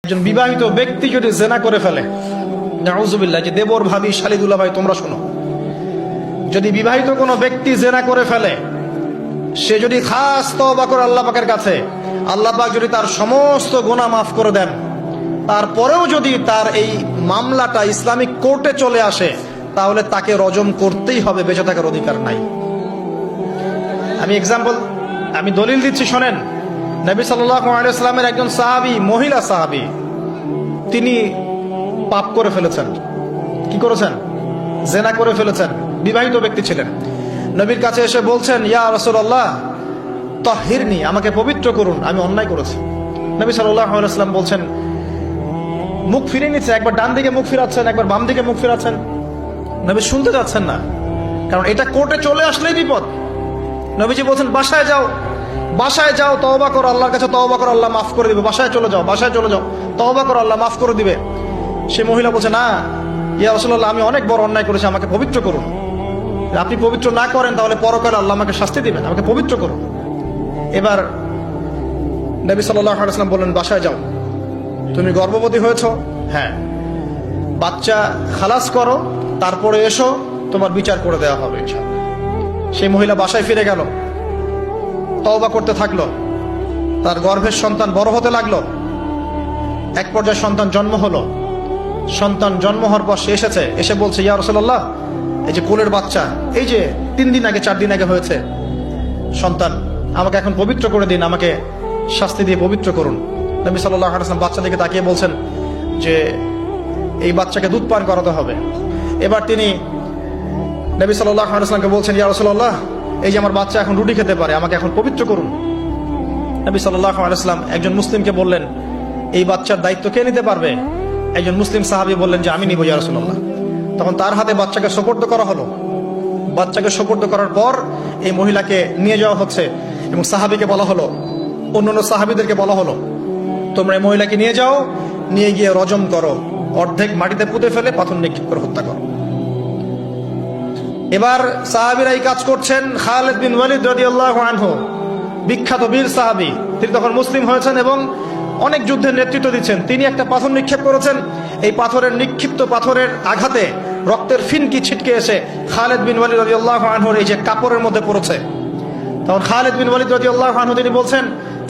একজন বিবাহিত ব্যক্তি যদি জেনা করে ফেলে, নাউজুবিল্লাহ, যে দেবর ভাবি শালিদুল্লাহ ভাই তোমরা শোনো, যদি বিবাহিত কোনো ব্যক্তি জেনা করে ফেলে, সে যদি খাস তওবা করে আল্লাহ পাকের কাছে, আল্লাহ পাক যদি তার সমস্ত গুনাহ মাফ করে দেন, তারপরেও যদি তার এই মামলাটা ইসলামিক কোর্টে চলে আসে, তাহলে তাকে রজম করতেই হবে, বেঁচে থাকার অধিকার নাই। আমি দলিল দিচ্ছি, শোনেন। নবী সাল্লাল্লাহু আলাইহি ওয়াসাল্লামের একজন সাহাবী, মহিলা সাহাবী, তিনি পাপ করে ফেলেছেন। কি করেছেন? জেনা করে ফেলেছেন। বিবাহিত ব্যক্তি ছিলেন। নবীর কাছে এসে বলছেন, ইয়া রাসূলুল্লাহ তাহহিরনি, আমাকে পবিত্র করুন, আমি অন্যায় করেছি। নবী সাল্লাল্লাহু আলাইহি ওয়াসাল্লাম বলছেন, মুখ ফিরিয়ে নিচ্ছে, একবার ডান দিকে মুখ ফিরাচ্ছেন, একবার বাম দিকে মুখ ফিরাচ্ছেন। নবী শুনতে যাচ্ছেন না, কারণ এটা কোর্টে চলে আসলেই বিপদ। নবীজি বলছেন, বাসায় যাও, বাসায় যাও, তওবা করো, আল্লাহর কাছে তওবা করো, আল্লাহ মাফ করে দিবে। বাসায় চলে যাও, বাসায় চলে যাও, তওবা করো, আল্লাহ মাফ করে দিবে। সে মহিলা বলছে, না ইয়া রাসূলুল্লাহ, আমি অনেক বড় অন্যায় করেছি, আমাকে পবিত্র করুন। আপনি পবিত্র না করেন তাহলে পরকালে আল্লাহ আমাকে শাস্তি দিবেন, আমাকে পবিত্র করুন। এবার নবী সাল্লাল্লাহু আলাইহি ওয়াসাল্লাম বললেন, বাসায় যাও। তুমি গর্ভবতী হয়েছ? হ্যাঁ। বাচ্চা খালাস করো, তারপরে এসো, তোমার বিচার করে দেওয়া হবে ইনশাআল্লাহ। সেই মহিলা বাসায় ফিরে গেল, তওবা করতে থাকলো, তার গর্ভের সন্তান বড় হতে লাগলো। এক পর্যায়ে সন্তান জন্ম হলো। সন্তান জন্ম হওয়ার পর সে এসে বলছে, ইয়া রাসূলুল্লাহ, এই যে কোলের বাচ্চা, এই যে 3 দিন আগে 4 দিন আগে হয়েছে সন্তান, আমাকে এখন পবিত্র করে দিন, আমাকে শাস্তি দিয়ে পবিত্র করুন। নবী সাল্লাল্লাহু আলাইহি ওয়াসাল্লাম বাচ্চা দিকে তাকিয়ে বলছেন যে এই বাচ্চাকে দুধ পান করাতে হবে। এবার তিনি নবী সাল্লাল্লাহু আলাইহি ওয়াসাল্লামকে বলছেন, ইয়া রাসূলুল্লাহ, এই যে আমার বাচ্চা এখন রুটি খেতে পারে, আমাকে এখন পবিত্র করুন। নবী সাল্লাল্লাহু আলাইহি ওয়াসাল্লাম একজন মুসলিমকে বললেন, এই বাচ্চার দায়িত্ব কে নিতে পারবে? একজন মুসলিম সাহাবী বললেন যে আমি নিব ইয়া রাসূলুল্লাহ। তখন তার হাতে বাচ্চাকে সোপর্দ করা হলো। বাচ্চাকে সোপর্দ করার পর এই মহিলাকে নিয়ে যাওয়া হচ্ছে এবং সাহাবীকে বলা হলো, অন্যান্য সাহাবীদেরকে বলা হলো, তোমরা এই মহিলাকে নিয়ে যাও, নিয়ে গিয়ে রজম করো, অর্ধেক মাটিতে পুঁতে ফেলে পাথর নিক্ষেপ করে হত্যা করো। এবার সাহাবীরা এই কাজ করছেন। খালিদ বিন ওয়ালিদ রাদিয়াল্লাহু আনহু, বিখ্যাত বীর সাহাবী, তিনি তখন মুসলিম হয়েছেন এবং অনেক যুদ্ধের নেতৃত্ব দিচ্ছেন। তিনি একটা পাথর নিক্ষেপ করেছেন। এই নিক্ষিপ্ত পাথরের আঘাতে রক্তের ফিনকি ছিটকে এসে খালিদ বিন ওয়ালিদ রাদিয়াল্লাহু আনহুর এই যে কাপড়ের মধ্যে পড়েছে। তখন খালিদ বিন ওয়ালিদ রাদিয়াল্লাহু আনহু তিনি বলছেন,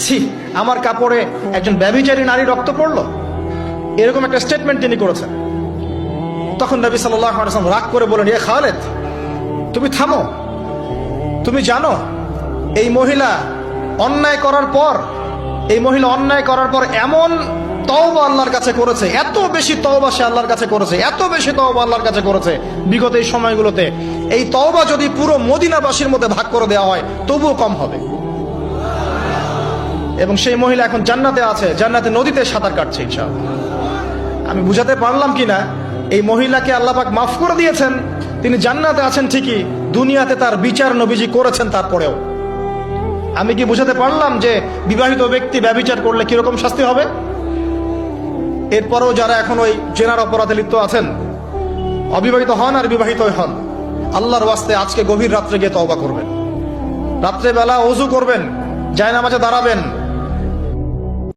ছি, আমার কাপড়ে একজন ব্যভিচারী নারী রক্ত পড়লো, এরকম একটা স্টেটমেন্ট তিনি করেছেন। তখন নবী সাল্লাল্লাহু আলাইহি ওয়াসাল্লাম রাগ করে বলেন, এ খালিদ, তুমি থামো। তুমি জানো এই মহিলা অন্যায় করার পর এমন তওবা আল্লাহর কাছে করেছে, এত বেশি তওবা সে আল্লাহর কাছে করেছে, এত বেশি তওবা আল্লাহর কাছে করেছে বিগত এই সময়গুলোতে, এই তওবা যদি পুরো মদিনাবাসীর মধ্যে ভাগ করে দেওয়া হয় তবুও কম হবে। এবং সেই মহিলা এখন জান্নাতে আছে, জান্নাতে নদীতে সাঁতার কাটছে ইনশাআল্লাহ। আমি বুঝাতে পারলাম কিনা? এই মহিলাকে আল্লাহ পাক মাফ করে দিয়েছেন, তিনি জান্নাতে আছেন ঠিকই, দুনিয়াতে তার বিচার নবীজি করেছেন। তারপরেও আমি কি বুঝাতে পারলাম যে বিবাহিত ব্যক্তি ব্যভিচার করলে কিরকম শাস্তি হবে? এরপরেও যারা এখন ওই জেনার অপরাধে লিপ্ত আছেন, অবিবাহিত হন আর বিবাহিত হন, আল্লাহর ওয়াস্তে আজকে গভীর রাত্রে গিয়ে তওবা করবেন, রাত্রে বেলা ওযু করবেন, জায়নামাজে দাঁড়াবেন,